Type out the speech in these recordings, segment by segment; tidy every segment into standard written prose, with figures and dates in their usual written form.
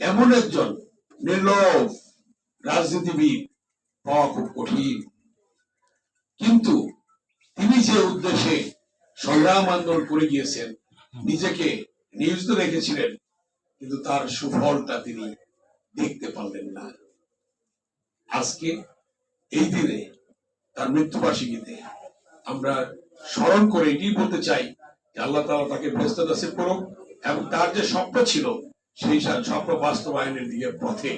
এমন একজন নির্লোভ রাজনীতিবিদ পাওয়া খুব কঠিন, কিন্তু তিনি যে উদ্দেশ্যে সংগ্রাম আন্দোলন করে গিয়েছেন, নিজেকে নিয়োজিত রেখেছিলেন, কিন্তু তার সুফলটা তিনি দেখতে পারলেন না। আজকে এই দিনে তার মৃত্যুবার্ষিকীতে আমরা স্মরণ করে এটি বলতে চাই যে আল্লাহ তাআলা তাকে ব্যস্ত নসিব করুন এবং তার যে স্বপ্ন ছিল সেই স্বপ্ন বাস্তবায়নের দিকে পথে।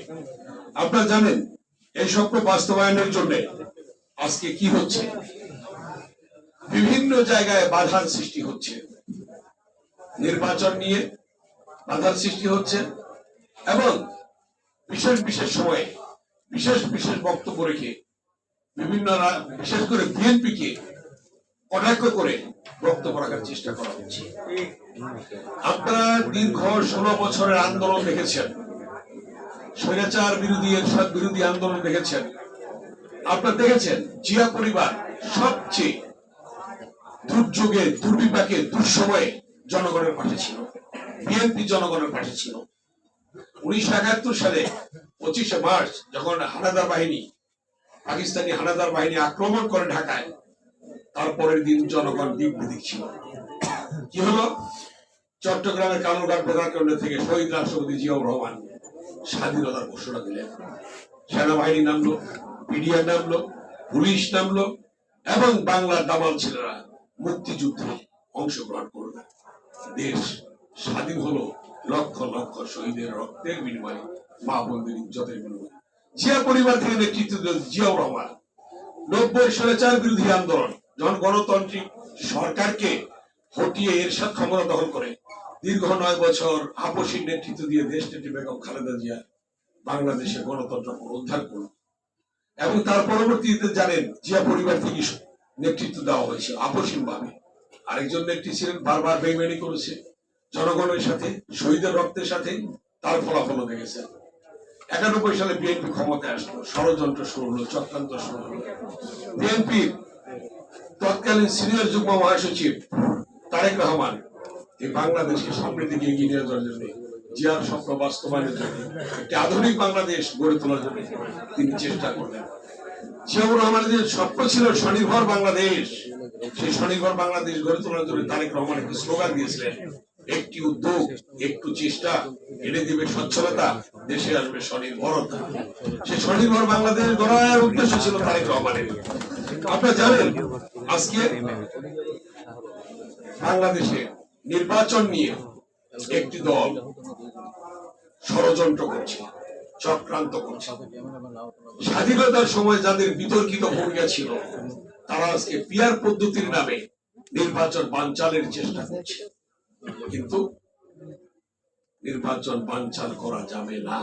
আপনারা জানেন এই স্বপ্ন বাস্তবায়নের জন্য আজকে কি হচ্ছে, বিভিন্ন জায়গায় বাধার সৃষ্টি হচ্ছে, নির্বাচন নিয়ে বাধার সৃষ্টি হচ্ছে এবং বিশেষ বিশেষ সময়ে বিশেষ বিশেষ বক্তব্য রেখে বিভিন্ন বিশেষ করে বিএনপিকে কটাক্ষ করে বক্তব্য রাখার চেষ্টা করা হচ্ছে। আপনারা দীর্ঘ 16 বছরের আন্দোলন দেখেছেন, স্বৈরাচার বিরোধী এরশাদ বিরোধী আন্দোলন দেখেছেন। আপনারা দেখেছেন জিয়া পরিবার সবচেয়ে দুর্যোগে, দুর্বিপাকে, দুঃসময়ে জনগণের পাশে ছিল, বিএনপি জনগণের পাশে ছিল। 1971 সালে 25শে মার্চ যখন হানাদার বাহিনী, পাকিস্তানি হানাদার বাহিনী আক্রমণ করে ঢাকায়, তারপরের দিন জনগণ দিক ছিল। কি হলো? চট্টগ্রামের কালুরঘাট প্রধান কেন্দ্র থেকে শহীদ রাষ্ট্রপতি জিয়াউর রহমান স্বাধীনতার ঘোষণা দিলেন। সেনাবাহিনী নামলো, পিডিআর নামলো, পুলিশ নামলো এবং বাংলার দামাল ছেলেরা মুক্তিযুদ্ধে অংশগ্রহণ করলো। দেশ স্বাধীন হলো লক্ষ লক্ষ শহীদের রক্তের বিনিময়ে, মা বোনদের ইজ্জতের বিনিময়ে। জিয়া পরিবার থেকে নেতৃত্ব দিলেন জিয়াউর রহমান। 90 স্বৈরাচার বিরোধী আন্দোলন, যখন গণতান্ত্রিক সরকারকে হটিয়ে এরশাদ ক্ষমতা দখল করে দীর্ঘ 9 বছর আপসীর নেতৃত্ব দিয়ে দেশনেত্রী বেগম খালেদা জিয়া বাংলাদেশের গণতন্ত্র উদ্ধার করল। এবং তার পরবর্তীতে জানেন জিয়া পরিবার থেকে নেতৃত্ব দেওয়া হয়েছে আপসীন ভাবে। আরেকজন নেত্রী ছিলেন, বারবার বেইমানি করেছে জনগণের সাথে, শহীদের রক্তের সাথে, তার ফলাফল দেখেছে। 91 সালে বিএনপি ক্ষমতায় আসলো, ষড়যন্ত্র শুরু হলো, চক্রান্ত শুরু হলো। বিএনপি তৎকালীন সিনিয়র যুগ্ম মহাসচিব তারেক রহমান এই বাংলাদেশকে সামনের দিকে এগিয়ে নিয়ে যাওয়ার জন্য, জিয়ার স্বপ্ন বাস্তবায়নের জন্য, একটি আধুনিক বাংলাদেশ গড়ে তোলার জন্য তিনি চেষ্টা করলেন। জিয়াউর রহমানের যে স্বপ্ন ছিল স্বনির্ভর বাংলাদেশ, সেই স্বনির্ভর বাংলাদেশ গড়ে তোলার জন্য তারেক রহমান একটি স্লোগান দিয়েছিলেন, একটি উদ্যোগ, একটু চেষ্টা এনে দিবে সচ্ছলতা, দেশে আসবে স্বনির্ভরতা। সেই স্বনির্ভর বাংলাদেশ গড়ার উদ্দেশ্য ছিল তারেক রহমানের। আপনারা জানেন আজকে বাংলাদেশে নির্বাচন নিয়ে একটি দল ষড়যন্ত্র করছে, চক্রান্ত করছে। স্বাধীনতার সময় যাদের বিতর্কিত ভূমিকা ছিল, তারা আজকে পিআর পদ্ধতির নামে নির্বাচন বানচালের চেষ্টা করছে। কিন্তু নির্বাচন বানচাল করা যাবে না।